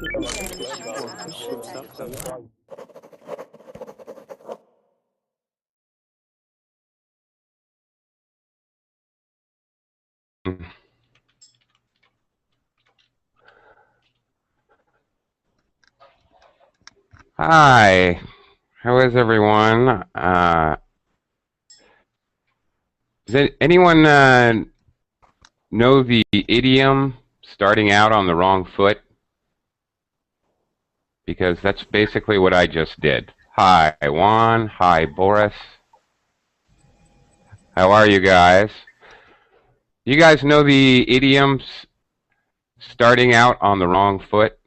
Hi, how is everyone? Does anyone know the idiom starting out on the wrong foot? Because that's basically what I just did. Hi, Juan. Hi, Boris. How are you guys? You guys know the idioms starting out on the wrong foot?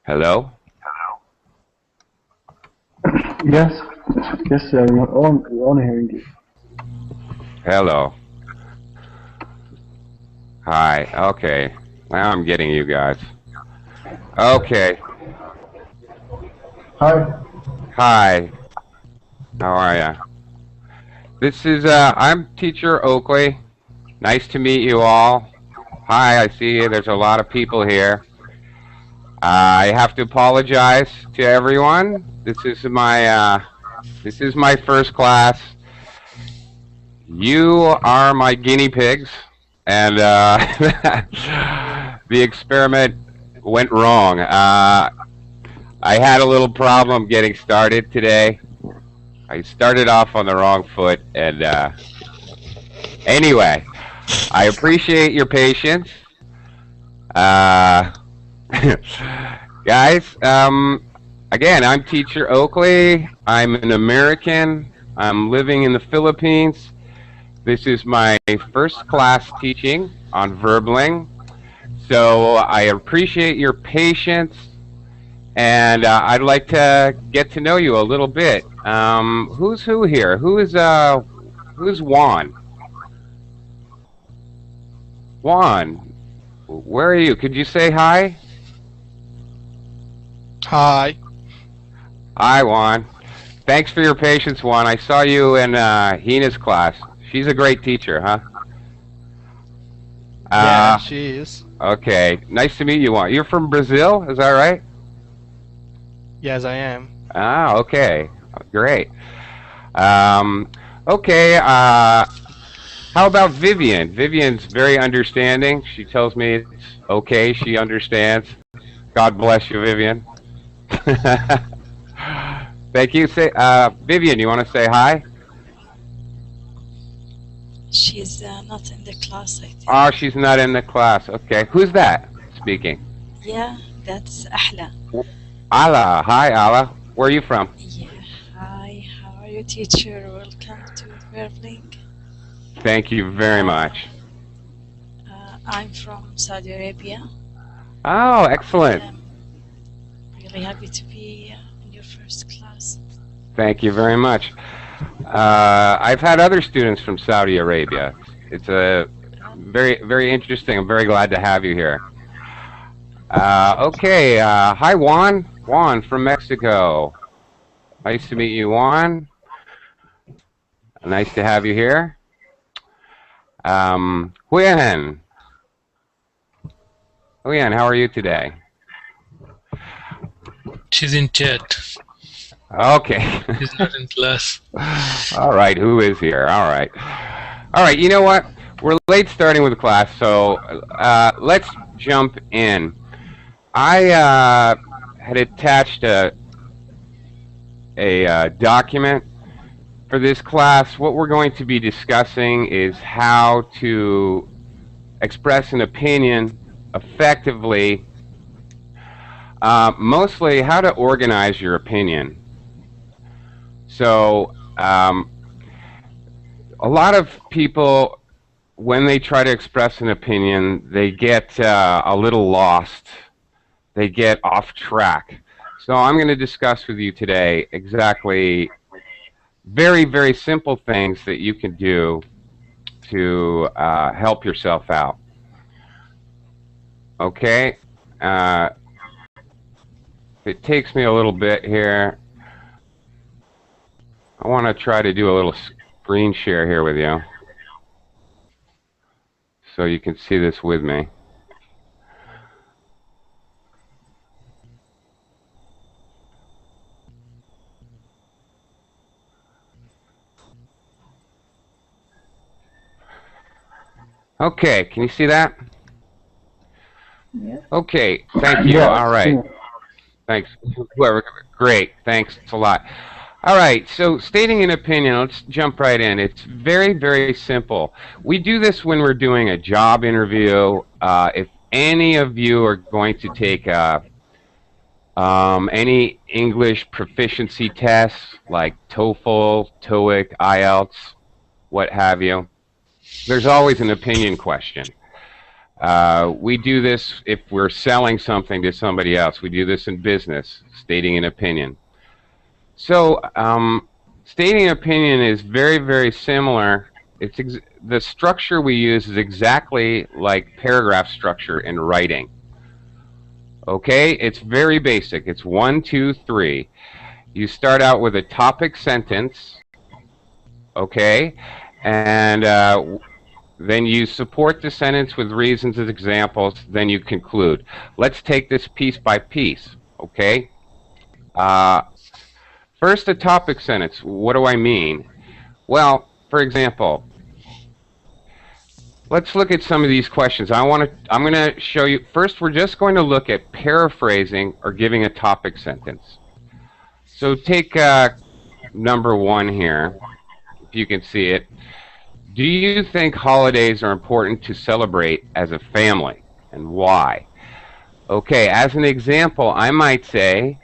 Hello? Yes, yes, sir. We're on hearing you. Hello. Hi. Okay. Now I'm getting you guys. Okay. Hi. Hi. How are ya? This is, I'm Teacher Oakley. Nice to meet you all. Hi, I see there's a lot of people here. I have to apologize to everyone. This is my first class. You are my guinea pigs, and the experiment went wrong. I had a little problem getting started today. I started off on the wrong foot, and anyway, I appreciate your patience. Guys, again, I'm Teacher Oakley. I'm an American. I'm living in the Philippines. This is my first class teaching on verbling. So I appreciate your patience, and I'd like to get to know you a little bit. Who's who here? Who's Juan? Juan, where are you? Could you say hi? Hi. Hi, Juan. Thanks for your patience, Juan. I saw you in Hina's class. She's a great teacher, huh? Yeah, she is. Okay. Nice to meet you, Juan. You're from Brazil, is that right? Yes, I am. Ah, okay. Great. Okay, how about Vivian? Vivian's very understanding. She tells me it's okay. She understands. God bless you, Vivian. Thank you. Say, Vivian, you want to say hi? She's not in the class, I think. Oh, she's not in the class. Okay. Who's that speaking? Yeah, that's Ahla. Ala. Hi, Ala. Where are you from? Yeah, hi. How are you, teacher? Welcome to Verbling. Thank you very much. I'm from Saudi Arabia. Oh, excellent. I'm really happy to be in your first class. Thank you very much. I've had other students from Saudi Arabia. It's a very interesting. I'm very glad to have you here. Okay, hi Juan. Juan from Mexico. Nice to meet you, Juan. Nice to have you here. Huyen. Huyen, how are you today? She's in chat. Okay. She's not in class. All right, who is here? All right. All right, you know what? We're late starting with the class, so let's jump in. I had attached a document for this class. What we're going to be discussing is how to express an opinion effectively, mostly how to organize your opinion. So a lot of people, when they try to express an opinion, they get a little lost. They get off track. So I'm going to discuss with you today exactly very simple things that you can do to help yourself out. Okay? it takes me a little bit here. I want to try to do a little screen share here with you, so you can see this with me. Okay, can you see that? Yes. Okay, thank you. Yes. All right. Thanks. Whoever, great. Thanks a lot. All right, so stating an opinion, let's jump right in. It's very, very simple. We do this when we're doing a job interview. If any of you are going to take any English proficiency tests like TOEFL, TOEIC, IELTS, what have you, there's always an opinion question. We do this if we're selling something to somebody else. We do this in business, stating an opinion. So, stating an opinion is very, very similar. The structure we use is exactly like paragraph structure in writing. Okay, it's very basic. It's 1, 2, 3. You start out with a topic sentence, okay, and then you support the sentence with reasons and examples, then you conclude. Let's take this piece by piece, okay? First, a topic sentence. What do I mean? Well, for example, let's look at some of these questions. I'm going to show you. First, we're just going to look at paraphrasing or giving a topic sentence. So take number 1 here, if you can see it. Do you think holidays are important to celebrate as a family, and why? Okay, as an example, I might say,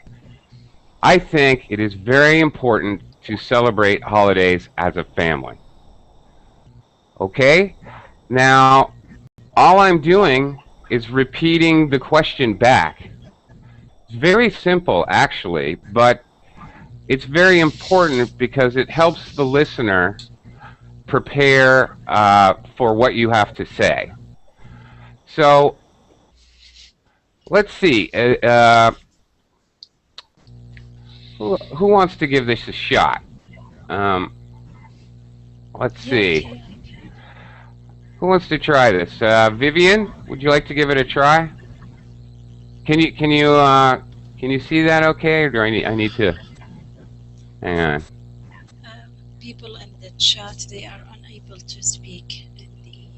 I think it is very important to celebrate holidays as a family. Okay? Now, all I'm doing is repeating the question back. It's very simple, actually, but it's very important because it helps the listener prepare for what you have to say. So, let's see. Who wants to give this a shot? Let's see. Who wants to try this? Vivian, would you like to give it a try? Can you see that okay, or do I need to? Hang on. People in the chat, they are unable to speak in the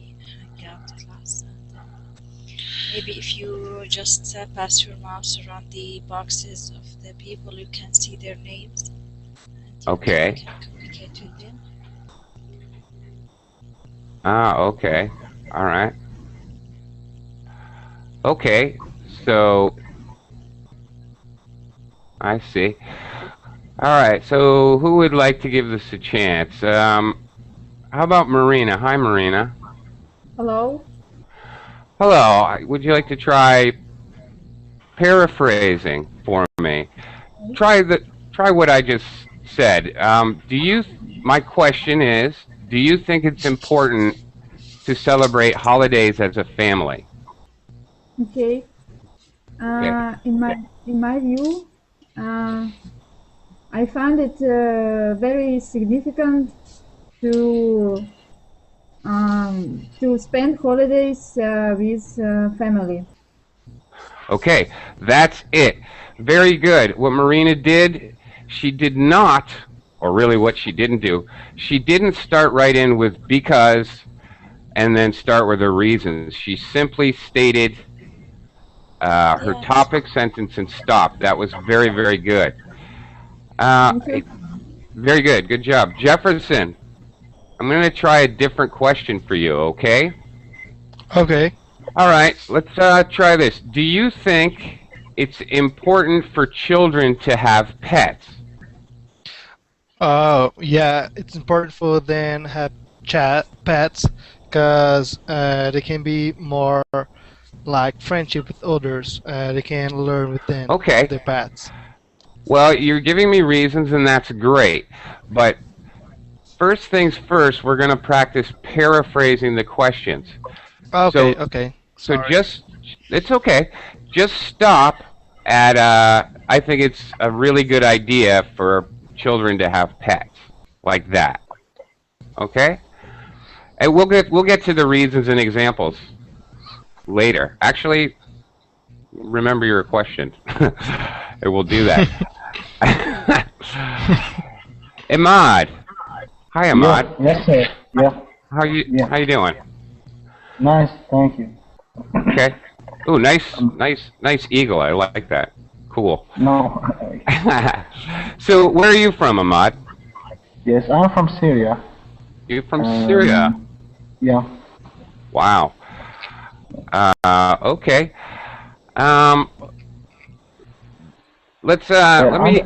Hangout class. And, maybe if you just pass your mouse around the boxes of the people, you can see their names. And you Okay. can communicate with them. Okay. All right. Okay, so I see. All right, so who would like to give this a chance? How about Marina? Hi, Marina. Hello. Hello. Would you like to try paraphrasing for me? Try what I just said. My question is, do you think it's important to celebrate holidays as a family? Okay. In my view, I found it very significant to spend holidays with family. Okay, that's it. Very good. What Marina did, she did not, or really what she didn't do, she didn't start right in with because and then start with her reasons. She simply stated her topic sentence and stopped. That was very, very good. Very good. Good job. Jefferson, I'm going to try a different question for you, okay? Okay. All right, let's try this. Do you think it's important for children to have pets? Yeah, it's important for them to have pets because they can be more like friendship with others. They can learn with them, their pets. Well, you're giving me reasons, and that's great. But first things first, we're going to practice paraphrasing the questions. Okay, okay. So it's okay. Just stop at I think it's a really good idea for children to have pets like that. Okay? And we'll get to the reasons and examples later. Actually, remember your question. And we'll do that. Imad. Hi, Imad. Yes, sir. Yeah. How you doing? Nice, thank you. Okay. Ooh, nice eagle. I like that. Cool. No. So, where are you from, Imad? Yes, I'm from Syria. You're from Syria. Yeah. Wow. Okay. Let me.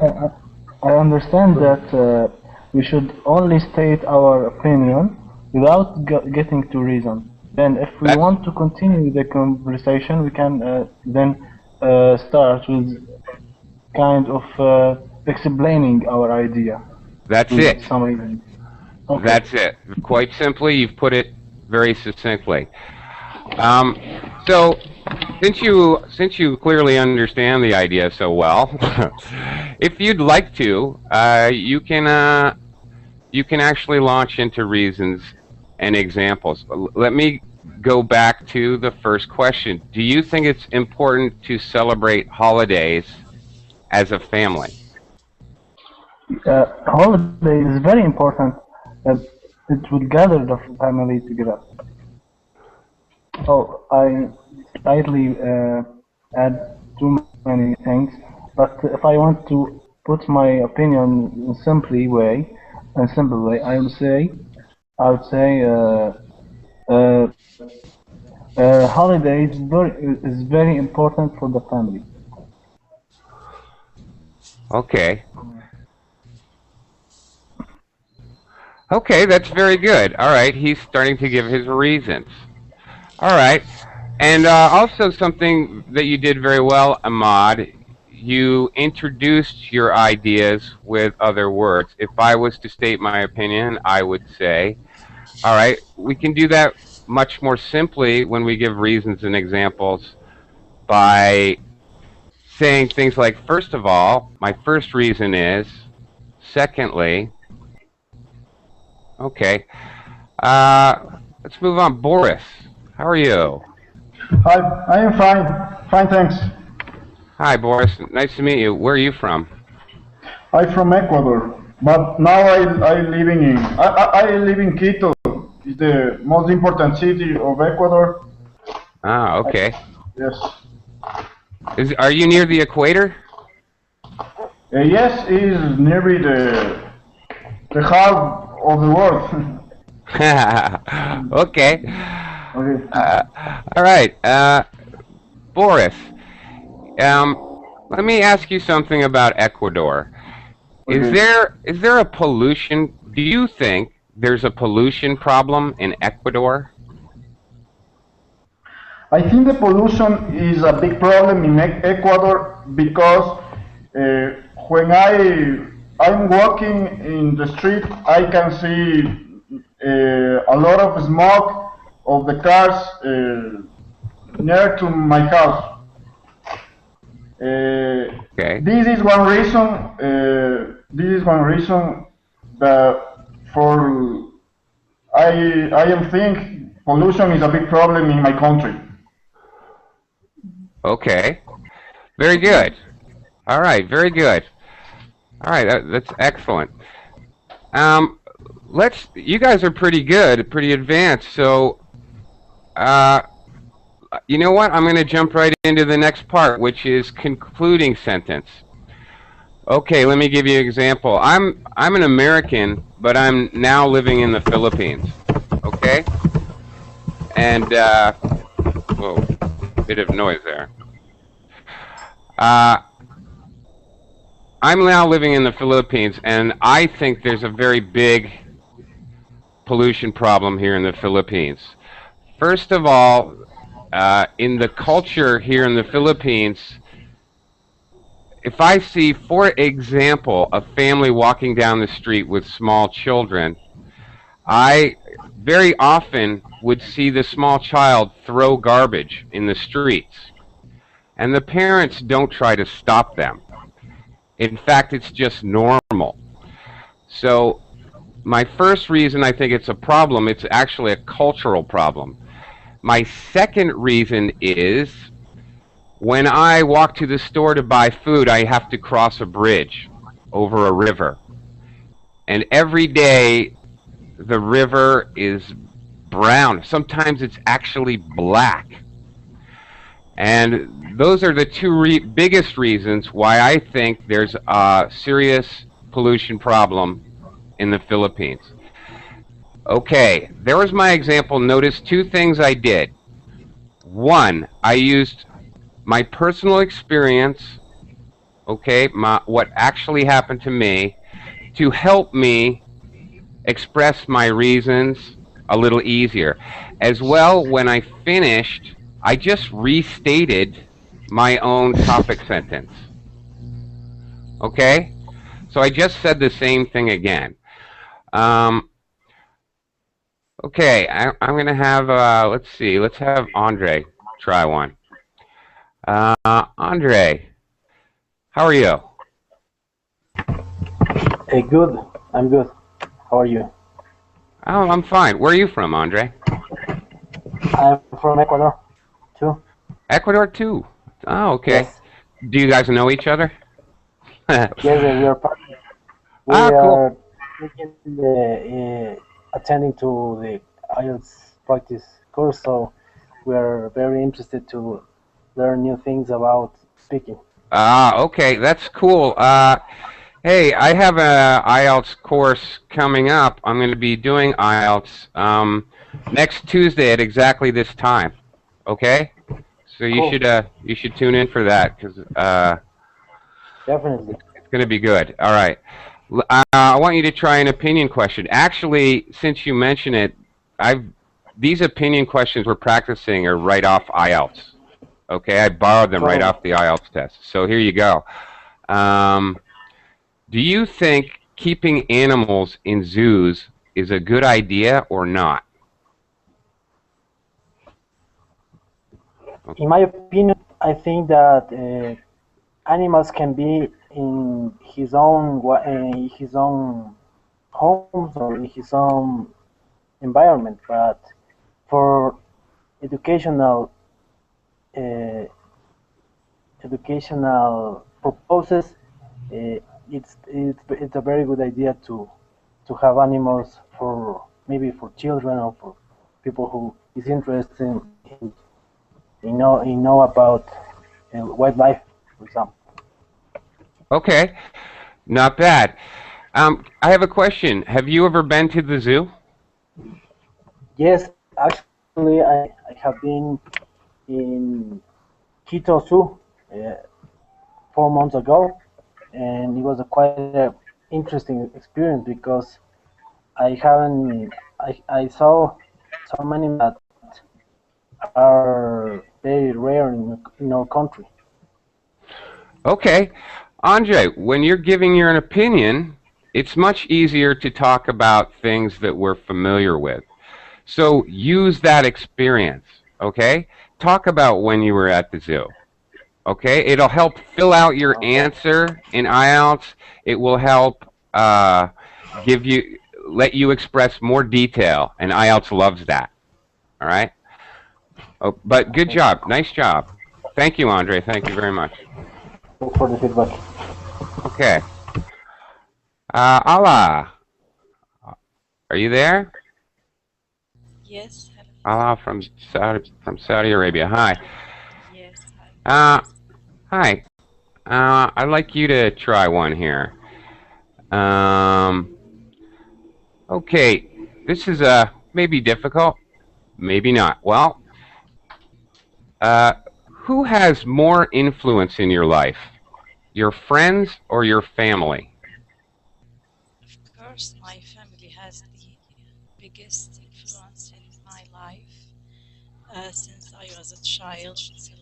I understand that we should only state our opinion without getting to reason. Then, if we want to continue the conversation, we can then start with kind of explaining our idea. That's it. Some reason. Okay. That's it. Quite simply, you've put it very succinctly. So, since you clearly understand the idea so well, if you'd like to, you can actually launch into reasons and examples. Let me go back to the first question. Do you think it's important to celebrate holidays as a family? Holiday is very important. It will gather the family together. Oh, I slightly add too many things, but if I want to put my opinion in a simple way, I would say holiday is very important for the family. Okay. Okay, that's very good. All right, he's starting to give his reasons. All right, and also something that you did very well, Imad, you introduced your ideas with other words. If I was to state my opinion, I would say, all right, we can do that much more simply when we give reasons and examples by saying things like, first of all, my first reason is, secondly, okay, let's move on. Boris, how are you? Hi, I am fine. Fine, thanks. Hi, Boris. Nice to meet you. Where are you from? I'm from Ecuador, but now I live in Quito. It's the most important city of Ecuador. Ah, okay. Yes. Are you near the equator? Yes, it is nearly the heart of the world. Okay. Okay. All right. Boris, let me ask you something about Ecuador. Okay. Is there a pollution? Do you think there's a pollution problem in Ecuador? I think the pollution is a big problem in Ecuador because when I'm walking in the street, I can see a lot of smoke of the cars near to my house. Okay. This is one reason. That for I am think pollution is a big problem in my country. Okay. Very good. All right. Very good. All right. That's excellent. You guys are pretty good, pretty advanced. So, you know what? I'm going to jump right into the next part, which is concluding sentence. Okay, let me give you an example. I'm an American, but I'm now living in the Philippines. Okay? And whoa, bit of noise there. I'm now living in the Philippines, and I think there's a very big pollution problem here in the Philippines. First of all, in the culture here in the Philippines, if I see, for example, a family walking down the street with small children, I very often would see the small child throw garbage in the streets. and the parents don't try to stop them. In fact, it's just normal. So my first reason I think it's a problem, it's actually a cultural problem. My second reason is when I walk to the store to buy food, I have to cross a bridge over a river. And every day the river is brown. Sometimes it's actually black. And those are the two biggest reasons why I think there's a serious pollution problem in the Philippines. Okay, there was my example. Notice two things I did. One, I used my personal experience, okay, what actually happened to me, to help me express my reasons a little easier. As well, when I finished, I just restated my own topic sentence. Okay? So I just said the same thing again. Okay, I'm going to have, let's see, let's have Andre try one. Andre, how are you? Hey, good. I'm good. How are you? Oh, I'm fine. Where are you from, Andre? I'm from Ecuador, too. Ecuador, too? Oh, okay. Yes. Do you guys know each other? Yes, we are partners. We cool. are taking attending to the IELTS practice course, so we are very interested to learn new things about speaking. Okay, that's cool. Hey, I have a IELTS course coming up. I'm going to be doing IELTS next Tuesday at exactly this time. Okay, so you Cool. should tune in for that because Definitely. it's going to be good. All right, I want you to try an opinion question. Actually, since you mention it, these opinion questions we're practicing are right off IELTS. Okay, I borrowed them right off the IELTS test. So here you go. Do you think keeping animals in zoos is a good idea or not? In my opinion, I think that animals can be in his own homes or in his own environment, but for educational uh, educational purposes, it's a very good idea to have animals for maybe for children or for people who is interested in know about wildlife, for example. Okay, not bad. I have a question. Have you ever been to the zoo? Yes, actually, I have been in Quito Zoo 4 months ago, and it was a quite interesting experience because I saw some animals that are very rare in our country. Okay. Andre, when you're giving your opinion, it's much easier to talk about things that we're familiar with. So use that experience, okay? Talk about when you were at the zoo, okay? It'll help fill out your answer in IELTS. It will help let you express more detail, and IELTS loves that, all right? Oh, but good job. Nice job. Thank you, Andre. Thank you very much. Thanks for the feedback. Okay. Allah, are you there? Yes. Allah from Saudi Arabia. Hi. Yes. Hi. Hi. I'd like you to try one here. Okay. This is maybe difficult, maybe not. Well, who has more influence in your life? Your friends or your family? Of course, my family has the biggest influence in my life since I was a child till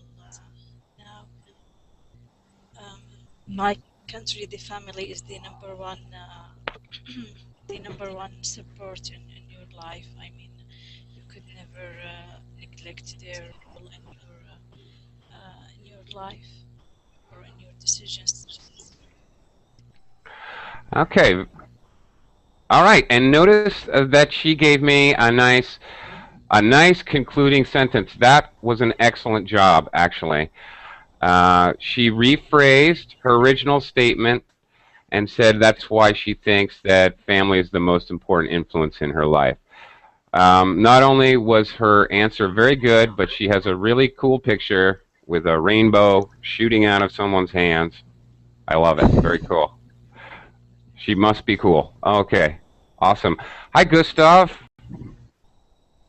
now. My country, the family is the number one, the number one support in your life. I mean, you could never neglect their role in your life or in your decisions. Okay. All right, and notice that she gave me a nice concluding sentence. That was an excellent job, actually. She rephrased her original statement and said that's why she thinks that family is the most important influence in her life. Not only was her answer very good, but she has a really cool picture with a rainbow shooting out of someone's hands. I love it. Very cool. She must be cool. Okay. Awesome. Hi, Gustav.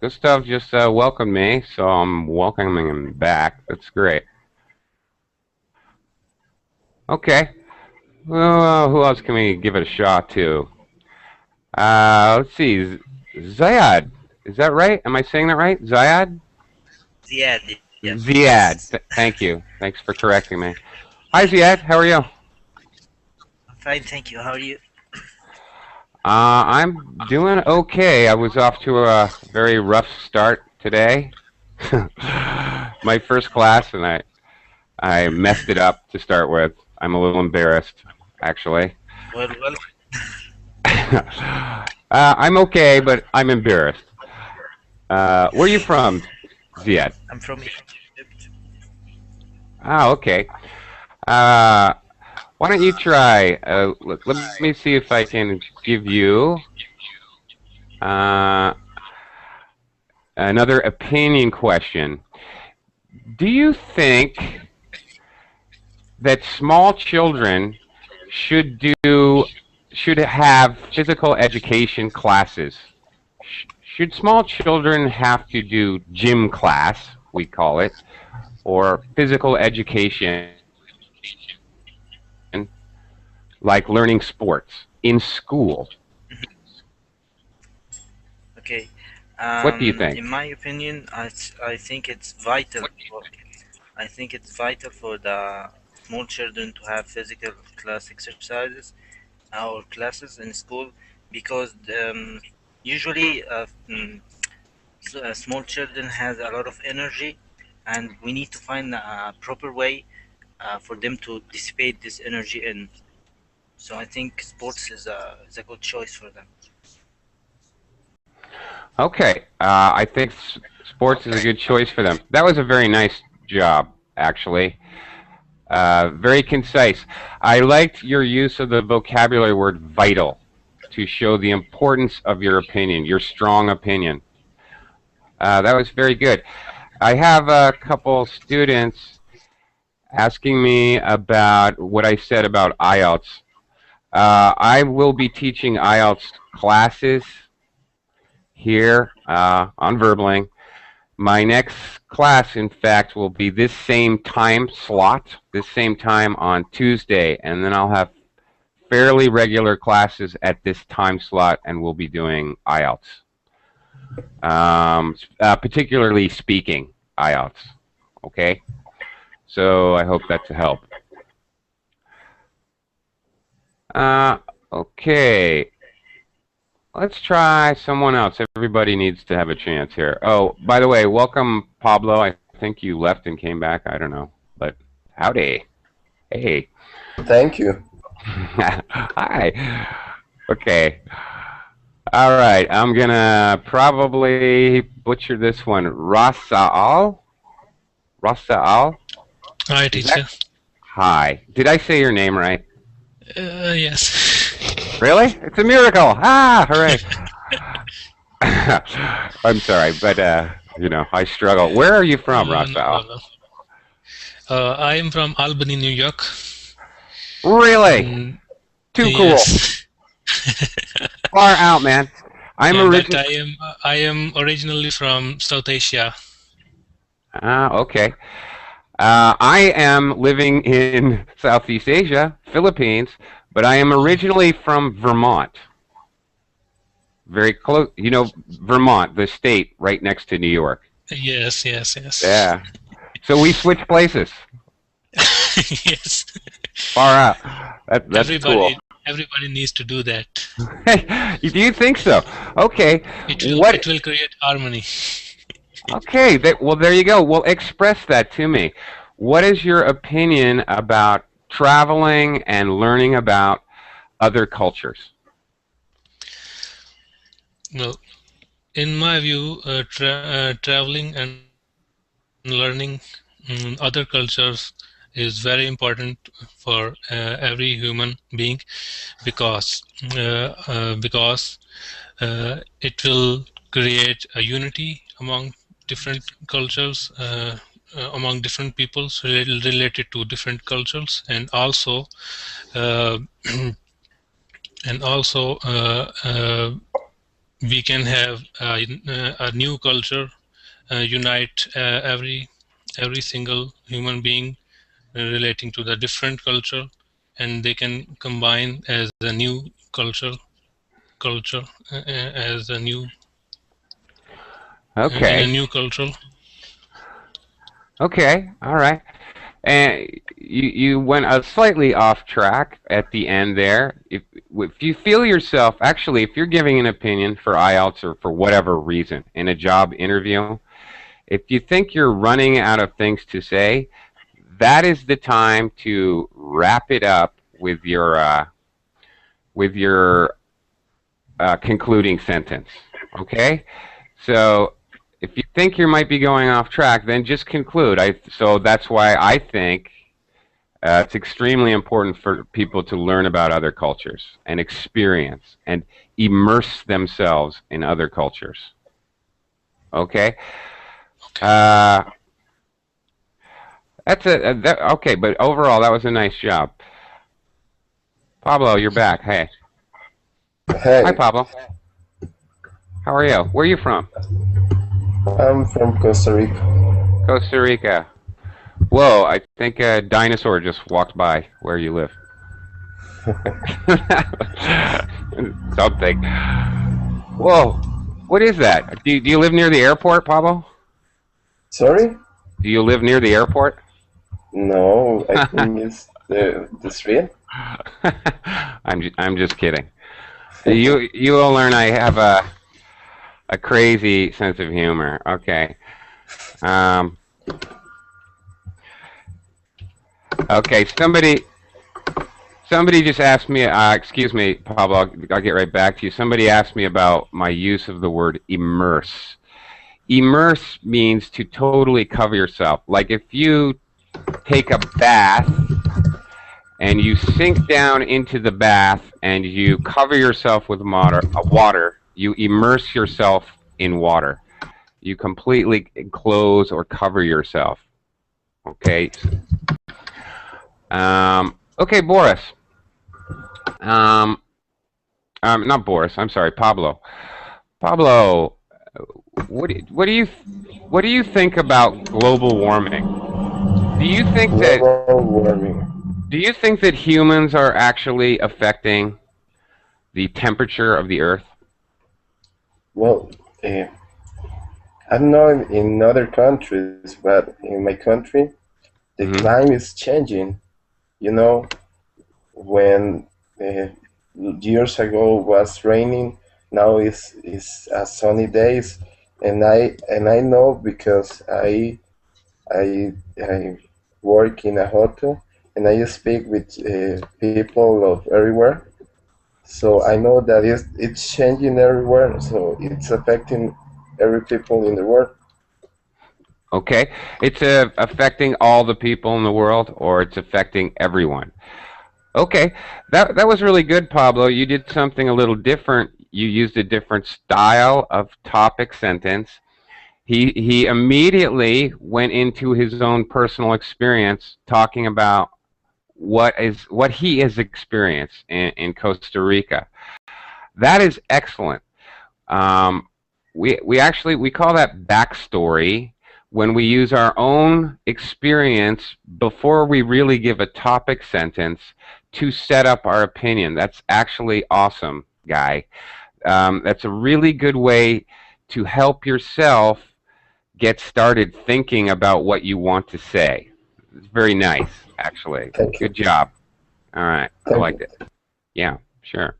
Gustav just welcomed me, so I'm welcoming him back. That's great. Okay. Well, who else can we give it a shot to? Let's see. Zayad. Is that right? Am I saying that right? Zayad? Ziad. Yeah. Ziad. Thank you. Thanks for correcting me. Hi, Ziad. How are you? I'm fine, thank you. How are you? I'm doing okay. I was off to a very rough start today. My first class, and I messed it up to start with. I'm a little embarrassed, actually. Well. I'm okay, but I'm embarrassed. Where are you from, Ziad? I'm from Egypt. Okay. Why don't you try? Let me see if I can give you another opinion question. Do you think that small children should have physical education classes? Should small children have to do gym class, we call it, or physical education, like learning sports in school? Okay. What do you think? In my opinion, I think it's vital. I think it's vital for the small children to have physical class exercises or classes in school because usually small children has a lot of energy, and we need to find a proper way for them to dissipate this energy in. So I think sports is a good choice for them. Okay, I think sports is a good choice for them. That was a very nice job, actually. Very concise. I liked your use of the vocabulary word vital to show the importance of your opinion, your strong opinion. That was very good. I have a couple students asking me about what I said about IELTS. I will be teaching IELTS classes here on Verbling. My next class, in fact, will be this same time slot, this same time on Tuesday, and then I'll have fairly regular classes at this time slot, and we'll be doing IELTS, particularly speaking IELTS. Okay, so I hope that's a help. Okay. Let's try someone else. Everybody needs to have a chance here. Oh, by the way, welcome, Pablo. I think you left and came back. I don't know. But howdy. Hey. Thank you. Hi. Okay. All right. I'm going to probably butcher this one. Rasa'al? Rasa'al? Hi, teacher. Hi. Did I say your name right? Yes. Really? It's a miracle! Ah, hooray! I'm sorry, but you know, I struggle. Where are you from, Rafael? I am from Albany, New York. Really? Too yes. Cool. Far out, man. I am originally from South Asia. Okay. I am living in Southeast Asia, Philippines, but I am originally from Vermont. Very close, you know, Vermont, the state right next to New York. Yes. Yeah. So we switched places. Yes. Far out. That's cool. Everybody needs to do that. Do you think so? Okay. It will create harmony. Okay. Well, there you go. Well, express that to me. what is your opinion about traveling and learning about other cultures? Well, in my view, traveling and learning other cultures is very important for every human being, because it will create a unity among different cultures, among different peoples related to different cultures, and also uh, we can have a new culture unite every single human being relating to the different culture, and they can combine as a new culture as a new in a Okay. new culture. Okay. All right. And you went slightly off track at the end there. If you feel yourself, actually, if you're giving an opinion for IELTS or for whatever reason in a job interview, if you think you're running out of things to say, that is the time to wrap it up with your concluding sentence. Okay? So if you think you might be going off track, then just conclude. So that's why I think it's extremely important for people to learn about other cultures and experience and immerse themselves in other cultures. Okay? Okay, but overall, that was a nice job. Pablo, you're back. Hey. Hey. Hi, Pablo. How are you? Where are you from? I'm from Costa Rica. Costa Rica. Whoa, I think a dinosaur just walked by where you live. Something. Whoa, what is that? Do you live near the airport, Pablo? Sorry? Do you live near the airport? No, I think it's the street. I'm just kidding. You will learn I have a crazy sense of humor. Okay. Okay. Somebody just asked me. Excuse me, Pablo. I'll get right back to you. Somebody asked me about my use of the word immerse. Immerse means to totally cover yourself. Like if you take a bath and you sink down into the bath and you cover yourself with water, you immerse yourself in water. You completely enclose or cover yourself. Okay. Okay, Boris. Not Boris. I'm sorry, Pablo. Pablo, what do you think about global warming? Do you think global warming? Do you think that humans are actually affecting the temperature of the Earth? Well, I don't know in other countries, but in my country, the climate is changing. You know, when years ago was raining, now it's sunny days, and I know because I work in a hotel and I speak with people of everywhere. So I know that it's changing everywhere, so it's affecting every people in the world. Okay, it's affecting all the people in the world, or it's affecting everyone. Okay, that was really good, Pablo. You did something a little different. You used a different style of topic sentence. He immediately went into his own personal experience, talking about what he has experienced in Costa Rica. That is excellent. We call that backstory when we use our own experience before we really give a topic sentence to set up our opinion. That's actually awesome, Guy. That's a really good way to help yourself get started thinking about what you want to say. It's very nice, actually. Good job. All right, I liked it. Yeah, sure.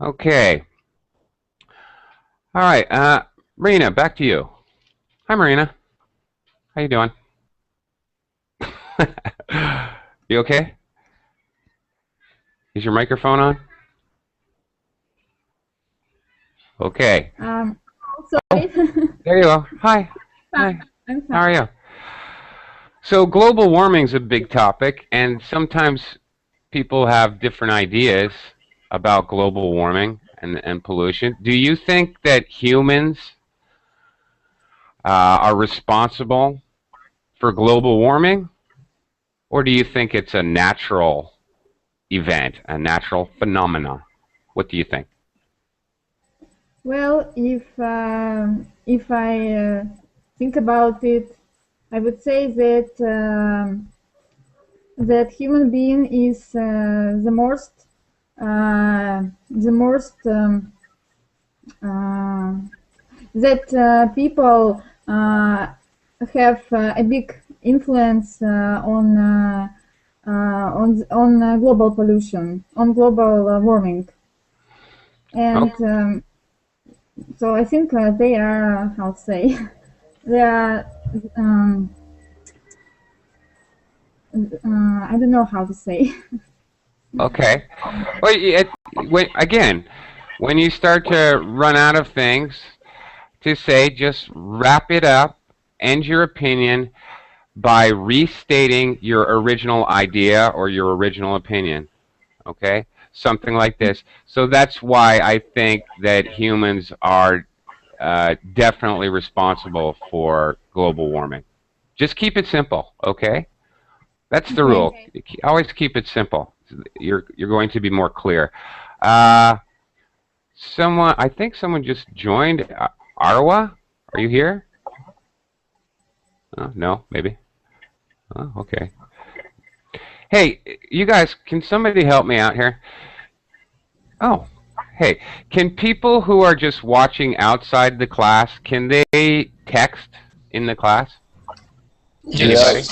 Okay. All right, Marina, back to you. Hi, Marina. How you doing? You okay? Is your microphone on? Okay. Sorry. There you go. Hi. Hi. I'm fine. How are you? So global warming is a big topic, and sometimes people have different ideas about global warming and pollution. Do you think that humans are responsible for global warming, or do you think it's a natural event, a natural phenomenon? What do you think? Well, if I think about it, I would say that that human being is the most that people have a big influence on global pollution, on global warming, and so I think they are, how to say, they are. I don't know how to say. Okay. Well, when you start to run out of things to say, just wrap it up, end your opinion by restating your original idea or your original opinion. Okay? Something like this. So that's why I think that humans are definitely responsible for global warming. Just keep it simple, okay? That's the rule. Always keep it simple. You're going to be more clear. I think someone just joined. Arwa, are you here? No, maybe. Oh, okay. Hey, you guys, can somebody help me out here? Oh, hey, can people who are just watching outside the class, can they text in the class? Anybody?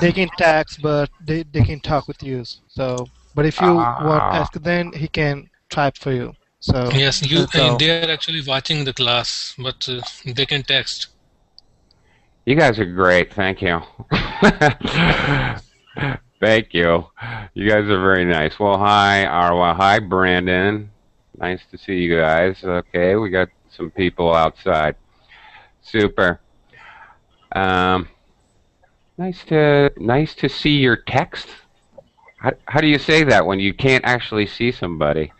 They can text, but they can talk with you. So, but if you want to ask, then he can type for you. So yes, they are actually watching the class, but they can text. You guys are great. Thank you. Thank you. You guys are very nice. Well, hi, Arwa. Hi, Brandon. Nice to see you guys. Okay, we got some people outside. Super. Nice to see your text. How do you say that when you can't actually see somebody?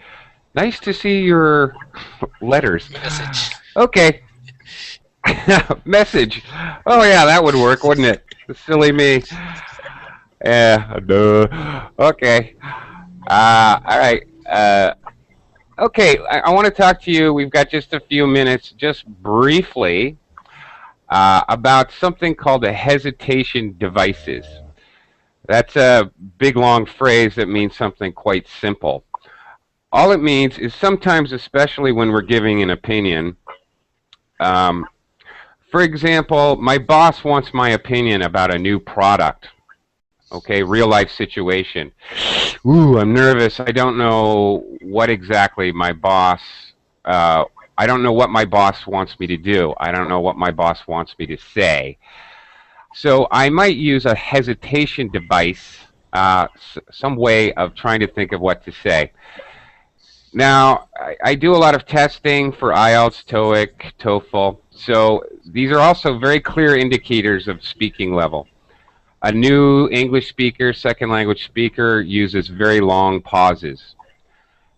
Nice to see your letters. Message. Okay. Message. Oh yeah, that would work, wouldn't it? Silly me. Yeah. Duh. Okay. All right. Okay. I want to talk to you. We've got just a few minutes, just briefly, about something called the hesitation devices. That's a big long phrase that means something quite simple. All it means is sometimes, especially when we're giving an opinion, for example, my boss wants my opinion about a new product. Okay, real life situation. Ooh, I'm nervous. I don't know what exactly my boss, I don't know what my boss wants me to do. I don't know what my boss wants me to say. So I might use a hesitation device, some way of trying to think of what to say. Now, I do a lot of testing for IELTS, TOEIC, TOEFL, so these are also very clear indicators of speaking level. A new English speaker, second language speaker, uses very long pauses.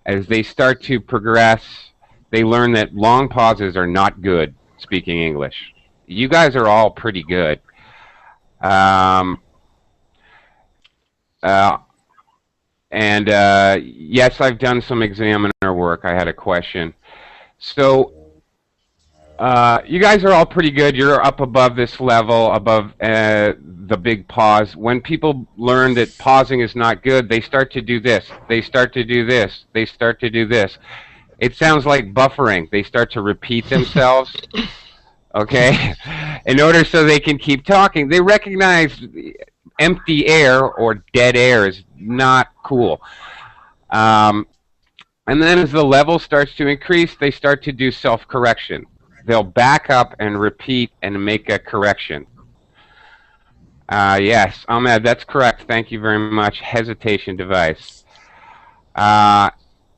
As they start to progress, they learn that long pauses are not good speaking English. You guys are all pretty good. Yes, I've done some examiner work. I had a question. So you guys are all pretty good. You're up above this level, above the big pause. When people learn that pausing is not good, they start to do this. They start to do this. They start to do this. It sounds like buffering. They start to repeat themselves. Okay? In order so they can keep talking. They recognize empty air or dead air is not cool. And then as the level starts to increase, they start to do self-correction. They'll back up and repeat and make a correction. Yes, Ahmed, that's correct. Thank you very much. Hesitation device.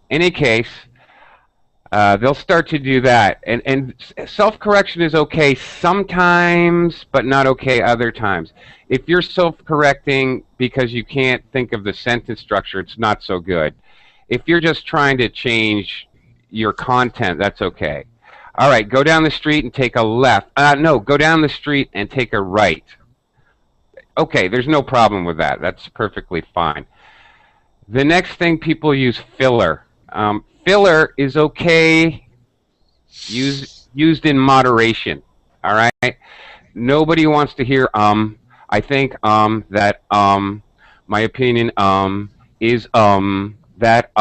Any case, they'll start to do that. And self-correction is okay sometimes, but not okay other times. If you're self-correcting because you can't think of the sentence structure, it's not so good. If you're just trying to change your content, that's okay. All right, go down the street and take a left. No, go down the street and take a right. Okay, there's no problem with that. That's perfectly fine. The next thing, people use filler. Filler is okay, used in moderation. All right. Nobody wants to hear I think that my opinion is that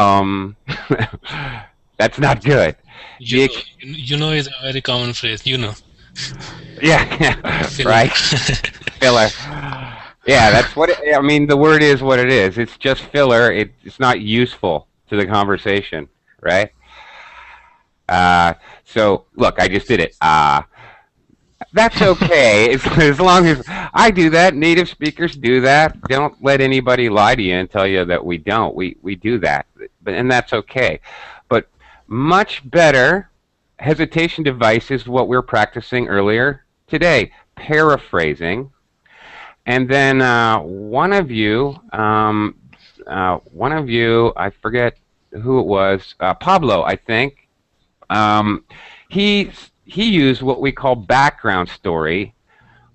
that's not good. You know is a very common phrase. You know. Yeah. Right. Filler. Yeah, that's what I mean. The word is what it is. It's just filler. It's not useful to the conversation, right? So look, I just did it. That's okay. As long as I do that, native speakers do that. Don't let anybody lie to you and tell you that we don't. We do that, and that's okay. But much better hesitation device is what we're practicing earlier today, paraphrasing. And then one of you, I forget who it was, Pablo, I think. He used what we call background story,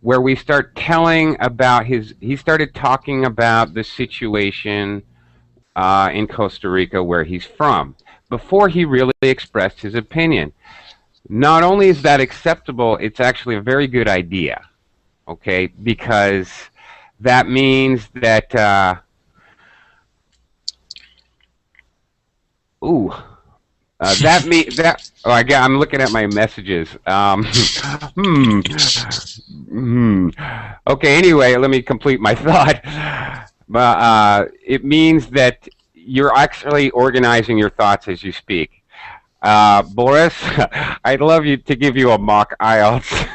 where we start telling about he started talking about the situation in Costa Rica where he's from, before he really expressed his opinion. Not only is that acceptable, it's actually a very good idea, okay, because that means that, I'm looking at my messages. Okay, anyway, let me complete my thought. It means that you're actually organizing your thoughts as you speak. Boris, I'd love to give you a mock IELTS.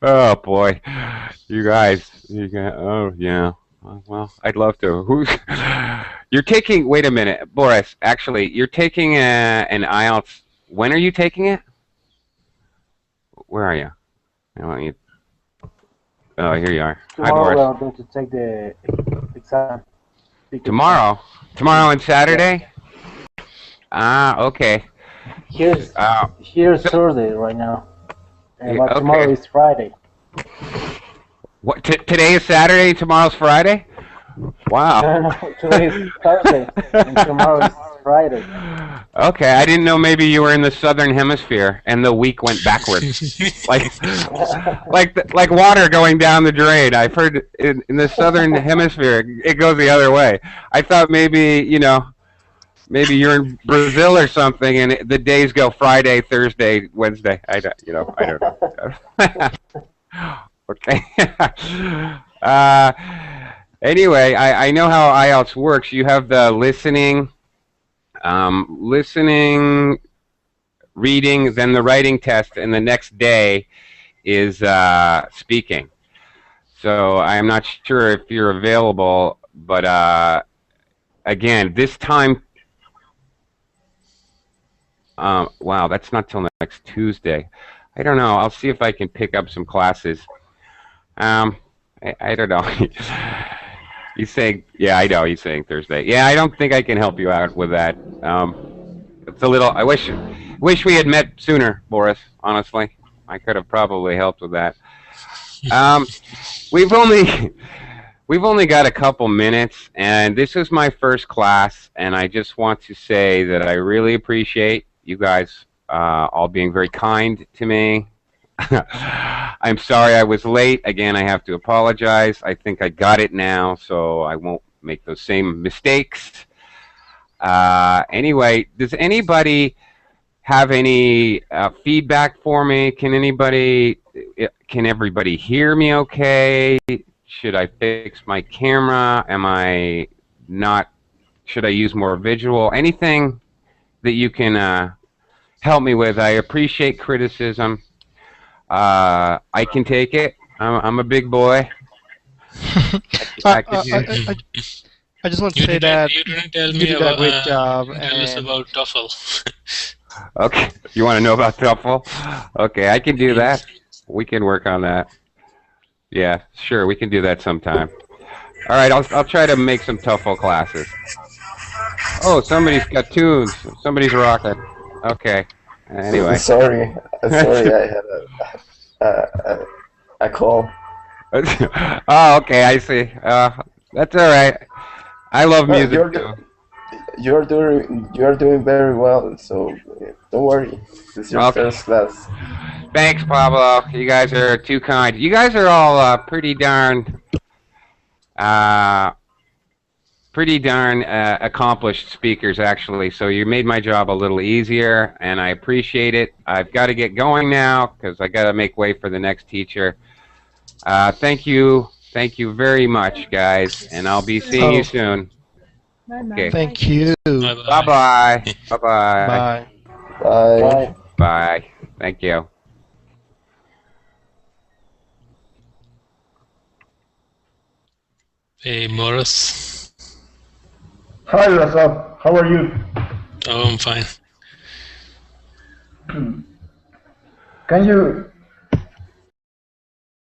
Oh boy, you guys, oh yeah. Well, I'd love to. You're taking? Wait a minute, Boris. Actually, you're taking an IELTS. When are you taking it? Where are you? Oh, here you are. Tomorrow. Hi, Boris. We are going to take the exam. Tomorrow and Saturday. Yeah. Okay. Here's Thursday right now, but tomorrow is Friday. What? Today is Saturday. Tomorrow's Friday. Wow. No, today is Thursday, and tomorrow is Friday. Okay, I didn't know maybe you were in the southern hemisphere and the week went backwards, like water going down the drain. I've heard in the southern hemisphere it goes the other way. I thought maybe maybe you're in Brazil or something, and the days go Friday, Thursday, Wednesday. I don't know. Okay. Anyway, I know how IELTS works. You have the listening, reading, then the writing test, and the next day is speaking. So I'm not sure if you're available, but again, this time, wow, that's not till next Tuesday. I don't know. I'll see if I can pick up some classes. I don't know. He's saying, yeah, I know. He's saying Thursday. Yeah, I don't think I can help you out with that. It's a little. I wish we had met sooner, Boris. Honestly, I could have probably helped with that. We've only got a couple minutes, and this is my first class, and I just want to say that I really appreciate you guys all being very kind to me. I'm sorry I was late. Again, I have to apologize. I think I got it now, so I won't make those same mistakes. Anyway, does anybody have any feedback for me? Can everybody hear me okay? Should I fix my camera? Should I use more visual? Anything that you can help me with. I appreciate criticism. I can take it. I'm a big boy. I just want to say that you didn't tell you me did about a great job. tell us And about TOEFL. Okay, you want to know about TOEFL? Okay, I can do that. We can work on that. Yeah, sure, we can do that sometime. All right, I'll try to make some TOEFL classes. Oh, somebody's got tunes. Somebody's rocking. Okay. Anyway. Sorry, I had a call. Oh, okay, I see. That's all right. I love No, music too. you're doing very well. So don't worry. This is your first class. Thanks, Pablo. You guys are too kind. You guys are all pretty darn accomplished speakers, actually. So you made my job a little easier, and I appreciate it. I've got to get going now because I got to make way for the next teacher. Thank you very much, guys, and I'll be seeing you soon. Bye-bye. Okay. thank you. Bye-bye. Bye-bye. Bye. Bye. Bye. Thank you. Hey, Morris. Hi, Razab. How are you? Oh, I'm fine. Can you